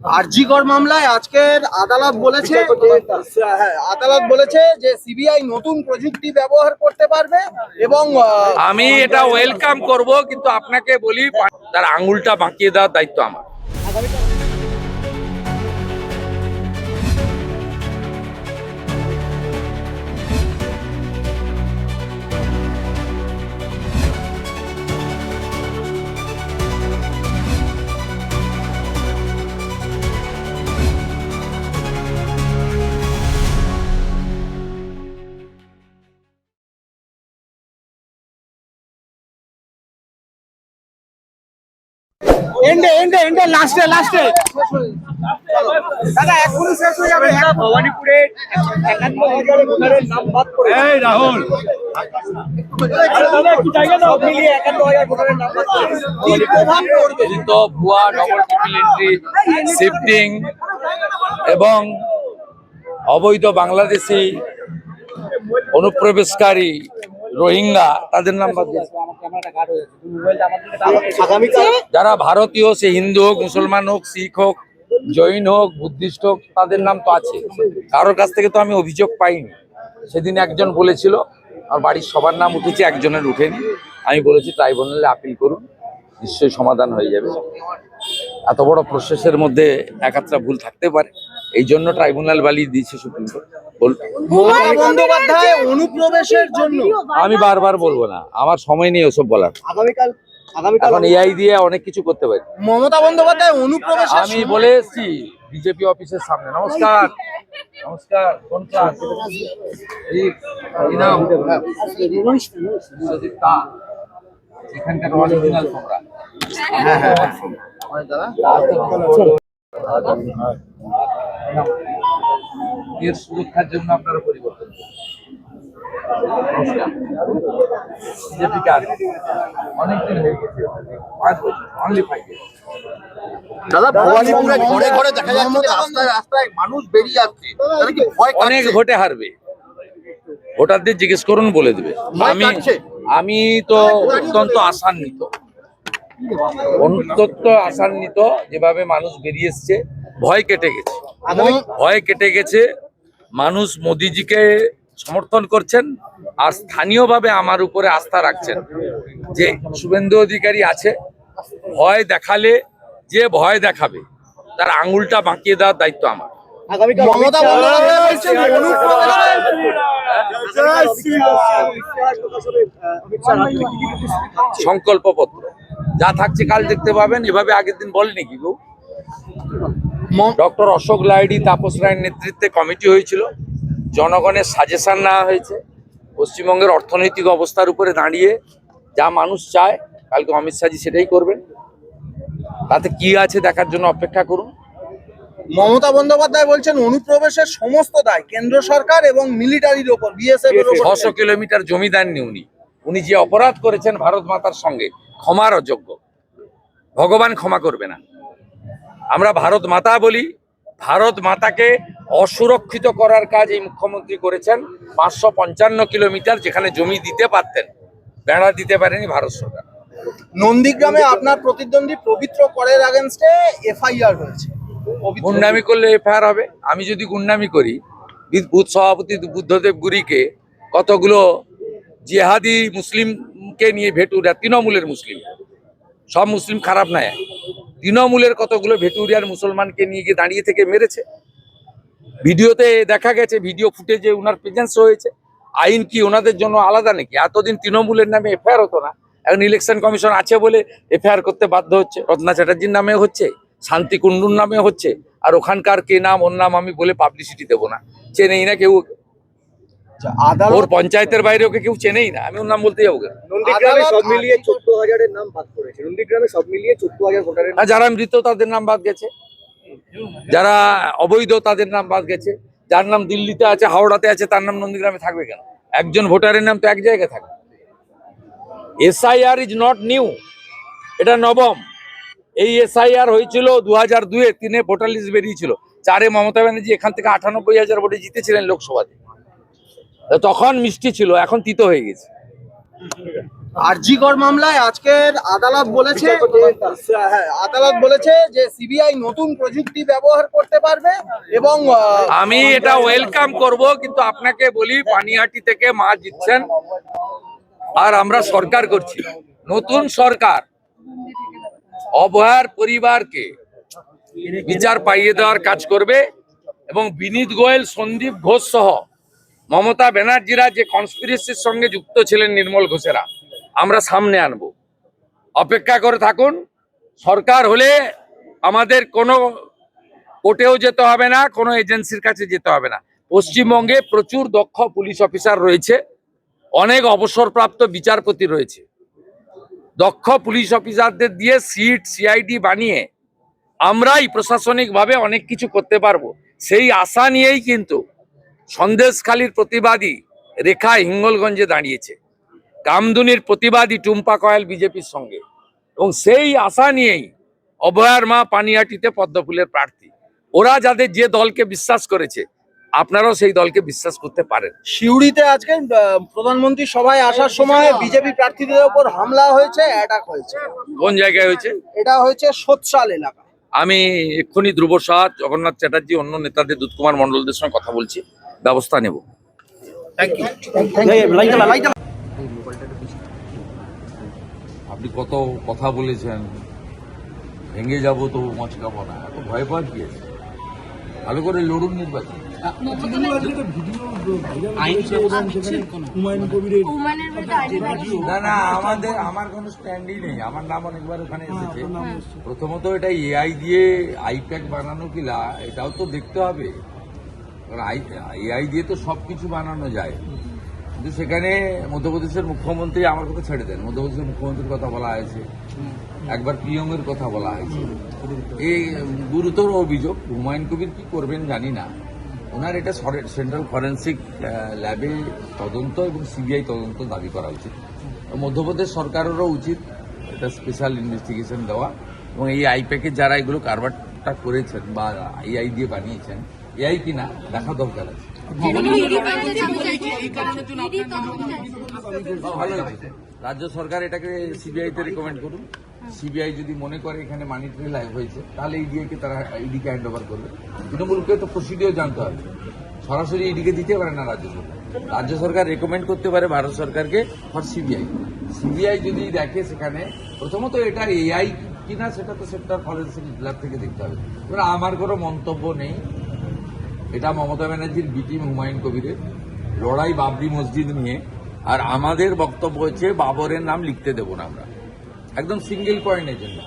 আরজিকর মামলায় আজকের আদালত বলেছে যে সিবিআই নতুন প্রযুক্তি ব্যবহার করতে পারবে এবং আমি এটা ওয়েলকাম করব, কিন্তু আপনাকে বলি তার আঙুলটা বাঁকিয়ে দেওয়ার দায়িত্ব আমার। এন্ডে লাস্টে দাদা এখনই শেষ হয়ে যাবে। ভবানীপুরে ৫১,০০০ ভোটারের নাম বাদ করে এই রাহুল দাদা একটু জায়গা দাও, মিলিয়ে ৫১,০০০ ভোটারের নাম বাদ করে কি প্রভাব পড়বে? তো ভুয়া ডবল ট্রিপল এন্ট্রি, শিফটিং এবং অবৈধ বাংলাদেশি অনুপ্রবেশকারী রোহিঙ্গা তাদের নাম বাদ দিয়েছে। যারা ভারতীয়, সে হিন্দু হোক, মুসলমান হোক, শিখ হোক, জৈন হোক, বুদ্ধিস্ট হোক, তাদের নাম তো আছে। কারোর কাছ থেকে তো আমি অভিযোগ পাইনি। সেদিন একজন বলেছিল আর বাড়ির সবার নাম উঠেছে, একজনের উঠেনি। আমি বলেছি ট্রাইব্যুনালে আপিল করুন, নিশ্চয়ই সমাধান হয়ে যাবে। এত বড় প্রসেসের মধ্যে একাত্রা ভুল থাকতে পারে, এই জন্য ট্রাইব্যুনাল বালিয়ে দিয়েছে সুপ্রিম কোর্ট। মমতা বন্দ্যোপাধ্যায় অনুপ্রবেশের জন্য আমি বারবার বলবো না, আমার সময় নেই ওসব বলার। আগামীকাল এখন এআই দিয়ে অনেক কিছু করতে পারি। মমতা বন্দ্যোপাধ্যায় অনুপ্রবেশের আমি বলে এসেছি বিজেপি অফিসের সামনে। নমস্কার নমস্কার, কোন ক্লাস? এখানকার অরিজিনাল তোমরা। এর সুরক্ষার জন্য আপনারা পরিবর্তন অনেকদিন হয়ে গেছে, 5 বছর, অনলি 5 years। দাদা ভবানীপুরে ঘরে ঘরে দেখা যাচ্ছে রাস্তায় রাস্তায় মানুষ বেরিয়ে যাচ্ছে, তাহলে কি ভয় অনেক ভোটে হারবে, ভোটারদের জিজ্ঞেস করুন, বলে দেবে। আমি তো অত্যন্ত আশান্বিত যেভাবে মানুষ বেরিয়ে এসছে। ভয় কেটে গেছে, মানুষ মোদিজিকে সমর্থন করছেন আর স্থানীয়ভাবে আমার উপরে আস্থা রাখছেন যে শুভেন্দু অধিকারী আছে। ভয় দেখালে যে ভয় দেখাবে তার আঙুলটা বাঁকিয়ে দেওয়ার দায়িত্ব আমার। মমতা বন্দ্যোপাধ্যায় বলছেন সংকল্পপত্র যা থাকছে কাল দেখতে পাবেন। এভাবে আগের দিন বলেনি কি গো? ডক্টর অশোক লাহিড়ী, তাপস রায়ের নেতৃত্বে কমিটি হয়েছিল, জনগণের সাজেশন নেওয়া হয়েছে। পশ্চিমবঙ্গের অর্থনৈতিক অবস্থার উপরে দাঁড়িয়ে যা মানুষ চায়, কালকে অমিত শাহজি সেটাই করবেন। তাতে কি আছে দেখার জন্য অপেক্ষা করুন। মমতা বন্দ্যোপাধ্যায় বলছেন অনুপ্রবেশের সমস্ত দায় কেন্দ্র সরকার এবং মিলিটারির ওপর, বিএসএফ এর উপর। 600 কিলোমিটার জমি দেননি উনি যে অপরাধ করেছেন ভারত মাতার সঙ্গে, ক্ষমার অযোগ্য। ভগবান ক্ষমা করবে না। আমরা ভারত মাতা বলি, ভারত মাতাকে অসুরক্ষিত করার কাজ এই মুখ্যমন্ত্রী করেছেন। 555 কিলোমিটার যেখানে জমি দিতে পারতেন, বেড়া দিতে পারেনি ভারত সরকার। নন্দীগ্রামে আপনার প্রতিদ্বন্দ্বী পবিত্র করের এগেইনস্টে এফআইআর হয়েছে। গুন্ডামি করলে এফআইআর হবে। আমি যদি গুন্ডামি করি, বুথ সভাপতি বুদ্ধদেব গুরিকে কতগুলো জিহাদি মুসলিমকে নিয়ে ভেটুরিয়া, তৃণমূলের মুসলিম, সব মুসলিম খারাপ নয়, তৃণমূলের কতগুলো ভেটুরিয়ার মুসলমানকে নিয়ে গিয়ে দাঁড়িয়ে থেকে মেরেছে। ভিডিওতে দেখা গেছে, ভিডিও ফুটেজে ওনার প্রেজেন্স হয়েছে। আইন কি ওনাদের জন্য আলাদা নাকি? এতদিন তৃণমূলের নামে এফআইআর হতো না, এখন ইলেকশন কমিশন আছে বলে এফআইআর করতে বাধ্য হচ্ছে। রত্না চ্যাটার্জির নামে হচ্ছে, শান্তি কুণ্ডুর নামে হচ্ছে, আর ওখানকার কে নাম ওর নাম আমি বলে পাবলিসিটি দেবো না। চেনেই না কেউ, ওর পঞ্চায়েতের বাইরে ওকে কেউ চেনেই না, আমি ওর নাম বলতে যাবো। নন্দীগ্রামে সব মিলিয়ে 14,000-এর নাম বাদ করেছে। নন্দীগ্রামে সব মিলিয়ে 14,000 ভোটারের। যারা মৃত তাদের নাম বাদ গেছে, যারা অবৈধ তাদের নাম বাদ গেছে। যার নাম দিল্লিতে আছে, হাওড়াতে আছে, তার নাম নন্দীগ্রামে থাকবে কেন? একজন ভোটারের নাম তো এক জায়গায় থাকবে। এসআইআর ইজ নট নিউ, এটা নবম। এই এসআইআর হয়েছিল 2002-এ, 3-এ ভোটার লিস্ট বেরিয়েছিল, 4-এ মমতা ব্যানার্জি এখান থেকে 98,000 ভোটে জিতেছিলেন লোকসভাতে। তখন মিষ্টি ছিল, এখন তিতো হয়ে গেছে। আরজিকর মামলায় আজকের আদালত বলেছে আদালত বলেছে যে সিবিআই নতুন প্রযুক্তি ব্যবহার করতে পারবে এবং আমি এটা ওয়েলকাম করব, কিন্তু আপনাকে বলি পানিহাটি থেকে মা জিতছেন আর আমরা সরকার করছি। নতুন সরকার অভয়ার পরিবারকে বিচার পাইয়ে দেওয়ার কাজ করবে এবং বিনীত গোয়েল, সন্দীপ ঘোষ সহ মমতা ব্যানার্জিরা যে কনস্পিরেসির সঙ্গে যুক্ত ছিলেন, নির্মল ঘোষেরা, আমরা সামনে আনবো। অপেক্ষা করে থাকুন। সরকার হলে আমাদের কোনো কোর্টেও যেতে হবে না, কোনো এজেন্সির কাছে যেতে হবে না। পশ্চিমবঙ্গে প্রচুর দক্ষ পুলিশ অফিসার রয়েছে, অনেক অবসরপ্রাপ্ত বিচারপতি রয়েছে। দক্ষ পুলিশ অফিসারদের দিয়ে সিট সিআইডি বানিয়ে আমরাই প্রশাসনিকভাবে অনেক কিছু করতে পারবো। সেই আশা নিয়েই কিন্তু সন্দেশখালীর প্রতিবাদী রেখা হিঙ্গলগঞ্জে দাঁড়িয়েছে, কামদুনির প্রতিবাদী টুম্পা কয়াল বিজেপির সঙ্গে, এবং সেই আশা নিয়েই অভয়ার মা পানিহাটিতে পদ্মফুলের প্রার্থী। ওরা যাদের যে দলকে বিশ্বাস করেছে, আপনারাও সেই দলকে বিশ্বাস করতে পারেন। সিউড়িতে আজকে প্রধানমন্ত্রী সভায় আসার সময় বিজেপি প্রার্থীদের উপর হামলা হয়েছে, অ্যাটাক হয়েছে। কোন জায়গায় হয়েছে? এটা হয়েছে সোৎসাল এলাকা। আমি এক্ষুনি ধ্রুব সাহা, জগন্নাথ চ্যাটার্জি, অন্য নেতাদের, দুধকুমার মণ্ডলদের সঙ্গে কথা বলছি, ব্যবস্থা নেব। আপনি কত কথা বলেছেন, ভেঙে যাব তো মচকাবো না, এত ভয় পাওয়ার কি আছে? ভালো করে লড়ুন নির্বাচন। না না, আমার কোনো স্ট্যান্ডই নেই। আমার নাম অনেকবার ওখানে এসেছে। প্রথমত এটা এআই দিয়ে আইপ্যাক বানানো কিনা এটাও তো দেখতে হবে। এআই দিয়ে তো সবকিছু বানানো যায়, কিন্তু সেখানে মধ্যপ্রদেশের মুখ্যমন্ত্রী, আমার কথা ছেড়ে দেন, মধ্যপ্রদেশের মুখ্যমন্ত্রীর কথা বলা হয়েছে, একবার পিএম এর কথা বলা হয়েছে। এই গুরুতর অভিযোগ। হুমায়ুন কবির কি করবেন জানি না। ওনার এটা সেন্ট্রাল ফরেন্সিক ল্যাবে তদন্ত এবং সিবিআই তদন্ত দাবি করা উচিত। মধ্যপ্রদেশ সরকারেরও উচিত এটা স্পেশাল ইনভেস্টিগেশন দেওয়া, এবং এই আইপ্যাকে যারা এগুলো কারবারটা করেছেন বা এআই দিয়ে বানিয়েছেন, এআই কিনা দেখা দরকার আছে। ভালো হয়েছে। রাজ্য সরকার এটাকে সিবিআই তে রিকমেন্ড করুন। সিবিআই যদি মনে করে এখানে মানি ট্রেল হয়েছে, তাহলে ইডিকে তারা ইডিকে হ্যান্ড ওভার করবে। তৃণমূলকে তো প্রসিডিওর জানতে হবে, সরাসরি ইডিকে দিতে পারে না রাজ্য সরকার। রাজ্য সরকার রেকমেন্ড করতে পারে ভারত সরকারকে ফর সিবিআই। সিবিআই যদি দেখে সেখানে, প্রথমত এটা এআই কিনা সেটা তো সেন্ট্রাল ফরেন্সিক ল্যাব থেকে দেখতে হবে। এবার আমার কোনো মন্তব্য নেই। এটা মমতা ব্যানার্জির বি টিম হুমায়ুন কবিরের লড়াই বাবরি মসজিদ নিয়ে, আর আমাদের বক্তব্য হচ্ছে বাবরের নাম লিখতে দেব না আমরা। একদম single point agenda,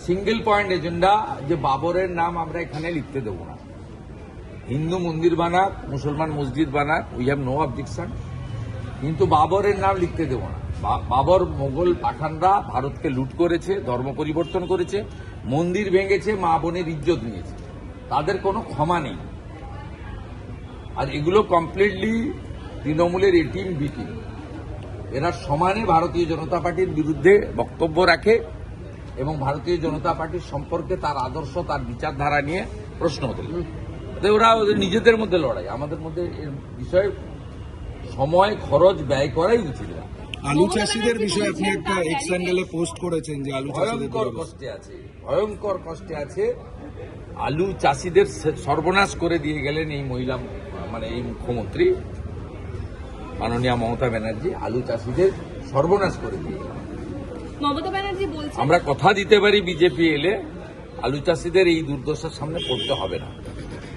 single point agenda যে বাবরের নাম আমরা এখানে লিখতে দেব না। হিন্দু মন্দির বানাক, মুসলমান মসজিদ বানাক, উই হ্যাভ নো অবজেকশন, কিন্তু বাবরের নাম লিখতে দেব না। বাবর মোগল পাঠানরা ভারতকে লুট করেছে, ধর্ম পরিবর্তন করেছে, মন্দির ভেঙেছে, মা বোনের ইজ্জত নিয়েছে, তাদের কোনো ক্ষমা নেই। আর এগুলো কমপ্লিটলি তৃণমূলের এ টিম বি টিম, এরা সমানে ভারতীয় জনতা পার্টির বিরুদ্ধে বক্তব্য রাখে এবং ভারতীয় জনতা পার্টির সম্পর্কে তার আদর্শ, তার বিচারধারা নিয়ে প্রশ্ন তোলে। ওরা ওদের নিজেদের মধ্যে লড়াই, আমাদের মধ্যে এর বিষয়ে সময় খরচ ব্যয় করাই উচিত না। আলু চাষিদের বিষয়ে আপনি একটা এক্স হ্যান্ডেলে পোস্ট করেছেন যে আলু চাষিদের ভয়ঙ্কর কষ্টে আছে, ভয়ঙ্কর কষ্টে আছে। আলু চাষিদের সর্বনাশ করে দিয়ে গেলেন এই মহিলা, মানে এই মুখ্যমন্ত্রী মাননীয়া মমতা ব্যানার্জি আলু চাষিদের সর্বনাশ করে দিয়ে গেলেন। মমতা ব্যানার্জি বলছেন, আমরা কথা দিতে পারি বিজেপি এলে আলু চাষিদের এই দুর্দশার সামনে পড়তে হবে না।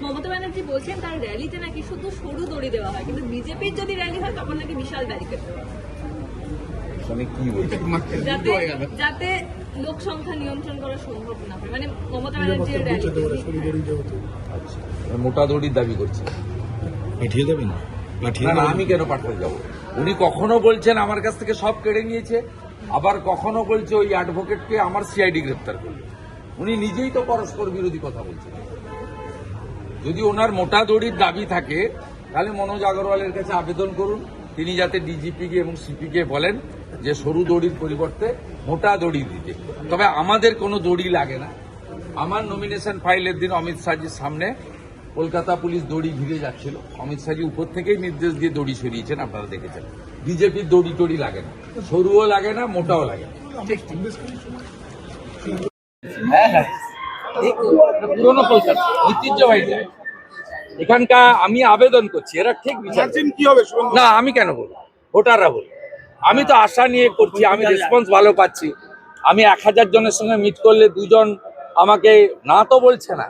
মমতা ব্যানার্জি বলছেন তার র্যালিতে নাকি শুধু সরু দড়ি দেওয়া হয়, কিন্তু বিজেপির যদি র্যালি হয় তখন নাকি বিশাল ব্যারিকেড দেওয়া হয়, মানে কি বলছে, যাতে লোক সংখ্যা নিয়ন্ত্রণ করা সম্ভব না হয়। মানে মমতা ব্যানার্জির র্যালি আচ্ছা, মোটা দড়ির দাবি করছে। পাঠিয়ে দেবেন? না, আমি কেন পাঠাতে যাব? উনি কখনো বলছেন আমার কাছ থেকে সব কেড়ে নিয়েছে, আবার কখনো বলছে ওই অ্যাডভোকেটকে আমার সিআইডি গ্রেপ্তার করবে। উনি নিজেই তো পরস্পর বিরোধী কথা বলছেন। যদি ওনার মোটা দড়ির দাবি থাকে তাহলে মনোজ আগরওয়ালের কাছে আবেদন করুন, তিনি যাতে ডিজিপিকে এবং সিপিকে বলেন যে সরু দড়ির পরিবর্তে মোটা দড়ি দিতে। তবে আমাদের কোনো দড়ি লাগে না। আমার নমিনেশন ফাইলের দিন অমিত শাহজির সামনে কলকাতা পুলিশ দড়ি ঘিরে যাচ্ছিল, অমিত শাহজি উপর থেকেই নির্দেশ দিয়ে দড়ি সরিয়েছেন, আপনারা দেখেছেন। বিজেপির দড়ি টড়ি লাগে না, সরুও লাগে না, মোটাও লাগে না। হ্যাঁ, পুরোনো কলকাতা ঐতিহ্যবাহী জায়গা। এখানকার আমি আবেদন করছি, এরা ঠিক বিচার কি হবে না, আমি কেন বলবো, ভোটাররা বলবো। আমি তো আশা নিয়ে করছি, আমি রেসপন্স ভালো পাচ্ছি। আমি 1000 জনের সঙ্গে মিট করলে 2 জন আমাকে না তো বলছে না,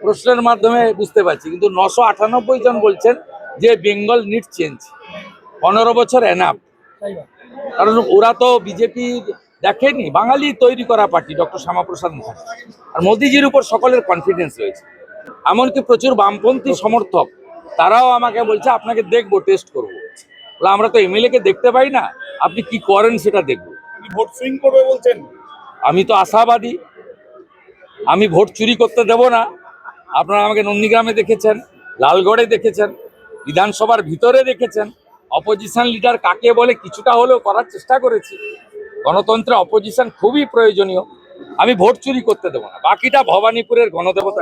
প্রশ্নের মাধ্যমে বুঝতে পারছি, কিন্তু 998 জন বলছেন যে বেঙ্গল নিড চেঞ্জ, 15 বছর এনাফ। কারণ ওরা তো বিজেপি দেখেনি, বাঙালি তৈরি করা পার্টি, ডক্টর শ্যামাপ্রসাদ মুখার্জি, আর মোদিজির উপর সকলের কনফিডেন্স রয়েছে। এমনকি প্রচুর বামপন্থী সমর্থক, তারাও আমাকে বলছে আপনাকে দেখবো, টেস্ট করবো। আমরা তো এমএলএ কে দেখতে পাই না, আপনি কি করেন সেটা দেখবো। ভোট সুইং করবে বলছেন? আমি তো আশাবাদী, আমি ভোট চুরি করতে দেব না। আপনারা আমাকে নন্দীগ্রামে দেখেছেন, লালগড়ে দেখেছেন, বিধানসভার ভিতরে দেখেছেন। অপোজিশন লিডার কাকে বলে কিছুটা হলেও করার চেষ্টা করেছি। গণতন্ত্রে অপোজিশন খুবই প্রয়োজনীয়। আমি ভোট চুরি করতে দেব না, বাকিটা ভবানীপুরের গণদেবতা।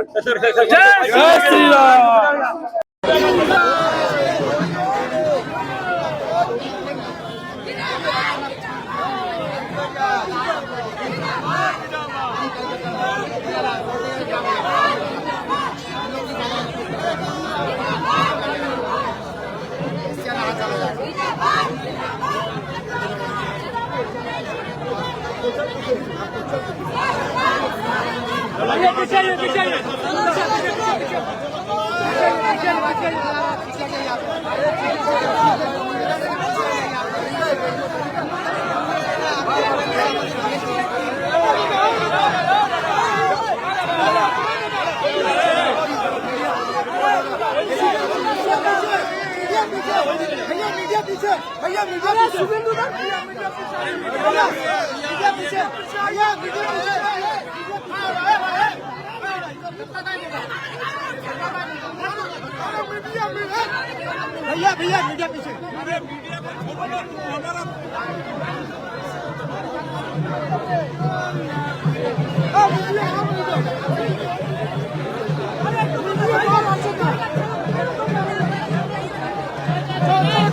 भैया मीडिया पीछे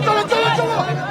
चलो चलो चलो चलो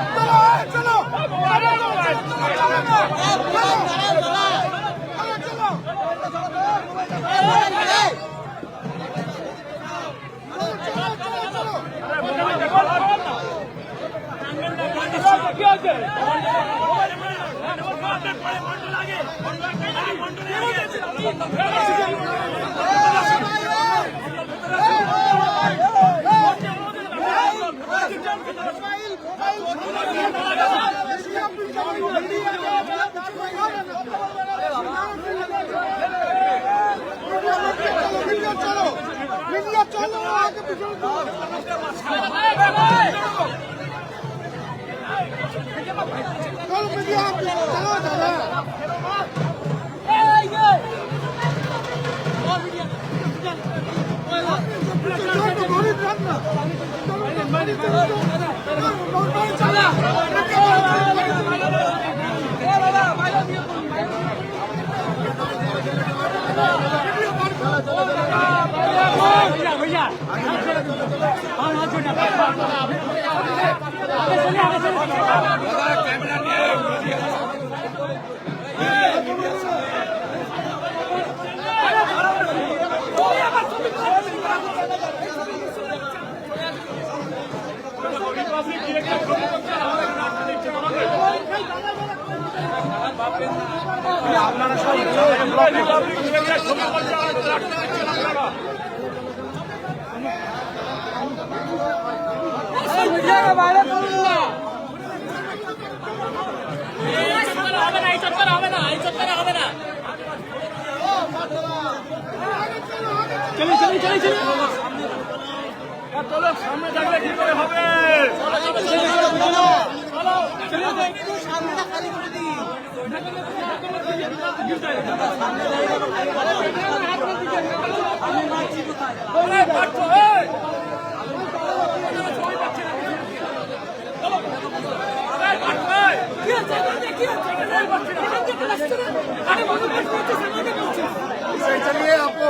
चलिए आपको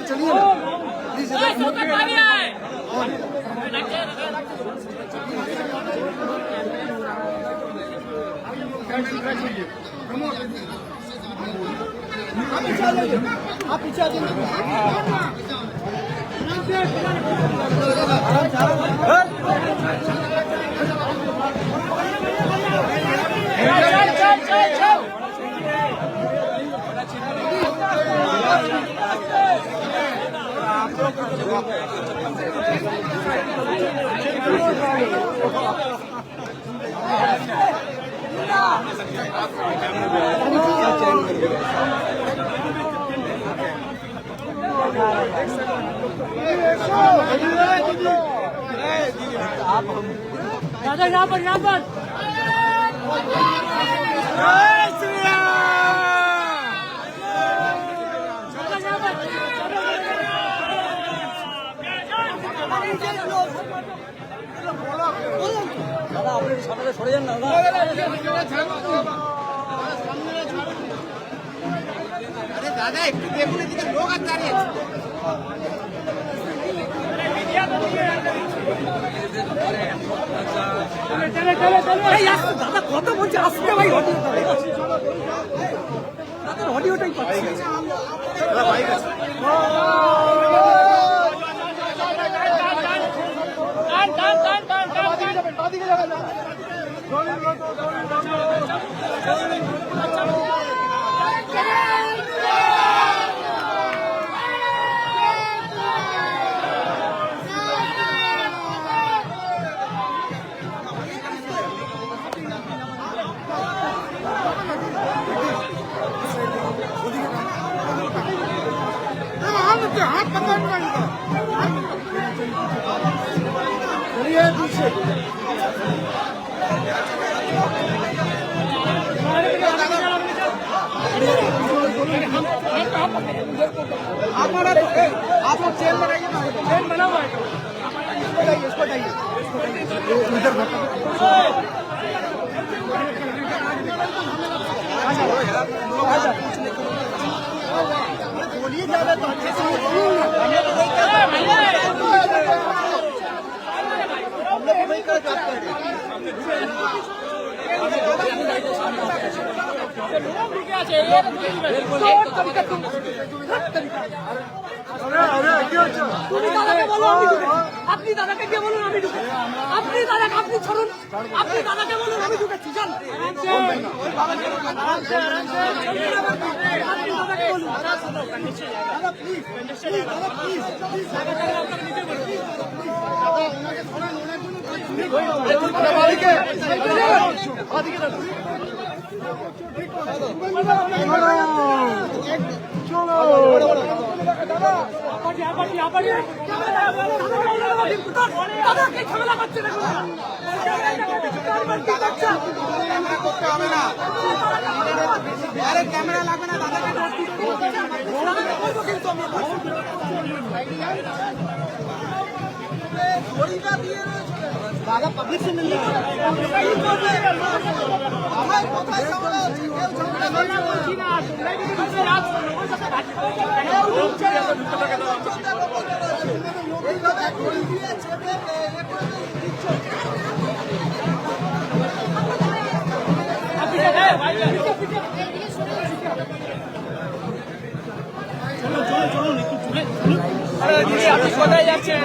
चलिए आप पीछे आ जाइए। दादा यहाँ पर দাদা আপনি সামনে সরে যান না दादा एक देखो ना किधर लोग आ रहे हैं। দাদা কত বলছে আসতে ভাই দাদার অডিওটাই পাচ্ছি हाथ पकड़ चलिए पीछे आप लोग चेन बनाइए ना, चेन बना हुआ है इसको जाइए बोलिए ज्यादा तो अच्छे से हम लोग वही कर আপনি দাদাকে গিয়ে বলুন আমি ঢুকে আপনি দাদাকে আপনি ছাড়ুন আপনি দাদাকে বলুন আমি ঢুকেছি যান আপনি দাদাকে বলুন দাদা প্লিজ দাদা প্লিজ कैमरा लागবে না दादा पब्लिक से मिल रहा चलो चलो चलो